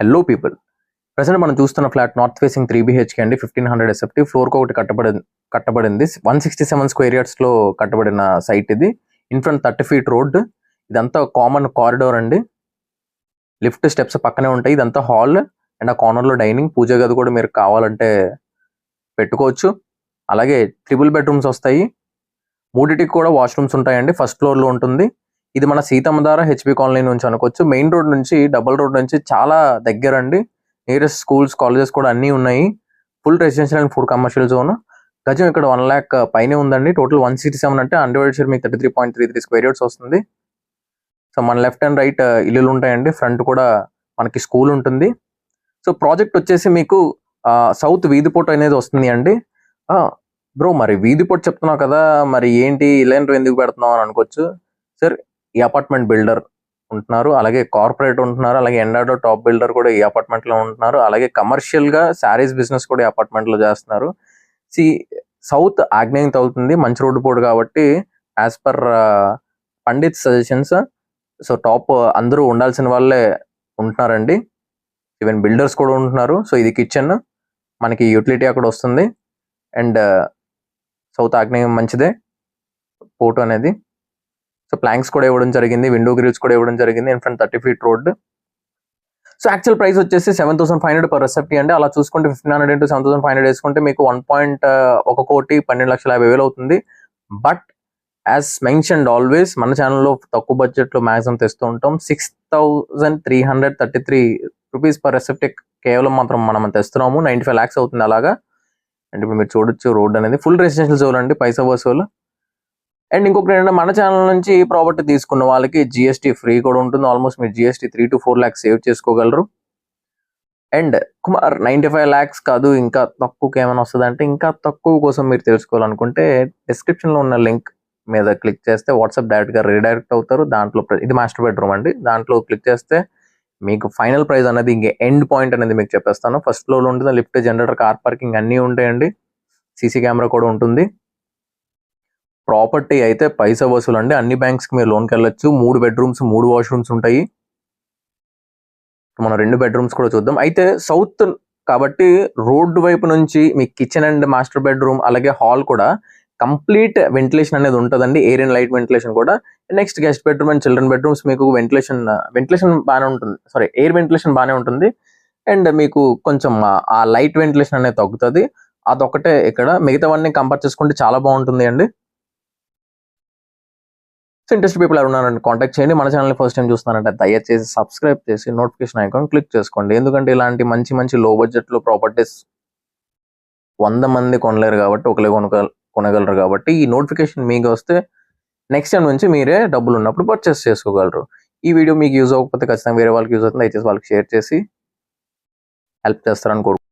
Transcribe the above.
Hello people, present మనం చూస్తున్న flat north facing 3 BHK అండి. 1500 SFT ఫ్లోర్ ఒకటి కట్టబడింది 167 స్క్వేర్ యార్డ్స్ లో కట్టబడిన సైట్ ఇది. In front 30 feet road. ఇదంతా కామన్ కారిడోర్ అండి. లిఫ్ట్ స్టెప్స్ పక్కనే ఉంటాయి. ఇదంతా హాల్ అండ్ ఆ కార్నర్ లో డైనింగ్, పూజ గది కూడా మీరు కావాలంటే పెట్టుకోవచ్చు. అలాగే 3 bedrooms వస్తాయి. మూడిటికి కూడా వాష్రూమ్స్ ఉంటాయండి. ఫస్ట్ ఫ్లోర్ లో ఉంటుంది. ఇది మన సీతమ్మధార హెచ్బి కాలనీ నుంచి అనుకోవచ్చు. మెయిన్ రోడ్ నుంచి, డబుల్ రోడ్ నుంచి చాలా దగ్గర అండి. నియరెస్ట్ స్కూల్స్, కాలేజెస్ కూడా అన్నీ ఉన్నాయి. Full residential and full commercial zone. గజం ఇక్కడ 1 lakh పైనే ఉందండి. టోటల్ 167 అంటే అన్డివైడెడ్ షేర్ మీకు 33.33 స్క్వేర్ యార్డ్స్ వస్తుంది. సో మన లెఫ్ట్ అండ్ రైట్ ఇల్లులు ఉంటాయండి. ఫ్రంట్ కూడా మనకి స్కూల్ ఉంటుంది. సో ప్రాజెక్ట్ వచ్చేసి మీకు సౌత్ వీధిపోర్ట్ అనేది వస్తుంది అండి. బ్రో మరి వీధిపోర్ట్ చెప్తున్నావు కదా, మరి ఏంటి ఇలాంటివి ఎందుకు పెడుతున్నావు అని అనుకోవచ్చు. సార్, ఈ అపార్ట్మెంట్ బిల్డర్ ఉంటున్నారు, అలాగే కార్పొరేట్ ఉంటున్నారు, అలాగే ఎండాడో టాప్ బిల్డర్ కూడా ఈ అపార్ట్మెంట్ లో ఉంటున్నారు, అలాగే కమర్షియల్ గా శారీస్ బిజినెస్ కూడా ఈ అపార్ట్మెంట్ లో చేస్తున్నారు. సౌత్ ఆగ్నేయం తగులుతుంది, మంచి రోడ్డు పోడు కాబట్టి as per Pandit suggestions so top అందరూ ఉండాల్సిన వాళ్ళే ఉంటున్నారండి. ఈవెన్ బిల్డర్స్ కూడా ఉంటున్నారు. సో ఇది కిచెన్, మనకి యూటిలిటీ అక్కడ వస్తుంది. అండ్ సౌత్ ఆగ్నేయం మంచిదే పోర్ట్ అనేది. సో ప్లాంక్స్ కూడా ఇవ్వడం జరిగింది, విండో గ్రిల్స్ కూడా ఇవ్వడం జరిగింది. In front 30 feet road. So actual price వచ్చేసి 7,500 per SFT అండి. అలా చూసుకుంటే 1,500 into 7,500 వేసుకుంటే మీకు 1,50,00,000 అవుతుంది. బట్ యాజ్ మెన్షన్డ్ ఆల్వేస్ మన ఛానల్లో తక్కువ బడ్జెట్ లో మ్యాక్సిమం తెస్తూ ఉంటాం. 6,333 rupees per SFT కేవలం మాత్రం మనం తెస్తున్నాము. 95 lakhs అవుతుంది అలాగా. అండ్ ఇప్పుడు మీరు చూడొచ్చు రోడ్ అనేది ఫుల్ రెసిడెన్షియల్ జోన్ అండి, పైసా వసూలు. అండ్ ఇంకొకటి ఏంటంటే మన ఛానల్ నుంచి ప్రాపర్టీ తీసుకున్న వాళ్ళకి GST ఫ్రీ కూడా ఉంటుంది. ఆల్మోస్ట్ మీరు GST 3 to 4 lakhs సేవ్ చేసుకోగలరు. అండ్ కుమార్ 95 lakhs కాదు, ఇంకా తక్కువకి ఏమైనా వస్తుంది అంటే, ఇంకా తక్కువ కోసం మీరు తెలుసుకోవాలనుకుంటే డిస్క్రిప్షన్ లో ఉన్న లింక్ మీద క్లిక్ చేస్తే వాట్సాప్ డైరెక్ట్ గా రీడైరెక్ట్ అవుతారు. దాంట్లో ఇది మాస్టర్ బెడ్రూమ్ అండి. దాంట్లో క్లిక్ చేస్తే మీకు ఫైనల్ ప్రైస్ అనేది ఇంకే ఎండ్ పాయింట్ అనేది మీకు చెప్పేస్తాను. ఫస్ట్ ఫ్లోర్ లో ఉంటుంది. లిఫ్ట్, జనరేటర్, కార్ పార్కింగ్ అన్నీ ఉంటాయండి. సీసీ కెమెరా కూడా ఉంటుంది. ప్రాపర్టీ అయితే పైసా వసూలు అండి. అన్ని బ్యాంక్స్ కి మీరు లోన్కి వెళ్ళొచ్చు. 3 bedrooms 3 washrooms ఉంటాయి. మనం 2 bedrooms కూడా చూద్దాం. అయితే సౌత్ కాబట్టి రోడ్డు వైపు నుంచి మీ కిచెన్ అండ్ మాస్టర్ బెడ్రూమ్ అలాగే హాల్ కూడా కంప్లీట్ వెంటిలేషన్ అనేది ఉంటుందండి. ఎయిర్ అండ్ లైట్ వెంటిలేషన్ కూడా. Next guest bedroom and children bedrooms మీకు వెంటిలేషన్ బాగానే ఉంటుంది. సారీ, ఎయిర్ వెంటిలేషన్ బాగానే ఉంటుంది. అండ్ మీకు కొంచెం ఆ లైట్ వెంటిలేషన్ అనేది తగ్గుతుంది. అదొకటే ఇక్కడ. మిగతావన్నీ కంపేర్ చేసుకుంటే చాలా బాగుంటుంది అండి. సో ఇంట్రెస్ట్ పీపుల్ ఎవరున్నారంటే కాంటాక్ట్ చేయండి. మన ఛానల్ని ఫస్ట్ టైం చూస్తున్నారంటే దయచేసి సబ్స్క్రైబ్ చేసి నోటిఫికేషన్ ఐకాన్ క్లిక్ చేసుకోండి. ఎందుకంటే ఇలాంటి మంచి మంచి లో బడ్జెట్ లో ప్రాపర్టీస్ 100 మంది కొనలేరు కాబట్టి, ఒకరే కొనగలరు కాబట్టి ఈ నోటిఫికేషన్ మీకు వస్తే నెక్స్ట్ టైం నుంచి మీరే డబ్బులు ఉన్నప్పుడు పర్చేస్ చేసుకోగలరు. ఈ వీడియో మీకు యూజ్ అవ్వకపోతే ఖచ్చితంగా వేరే వాళ్ళకి యూజ్ అవుతుంది. దయచేసి వాళ్ళకి షేర్ చేసి హెల్ప్ చేస్తారని కోరుకుంటున్నాను.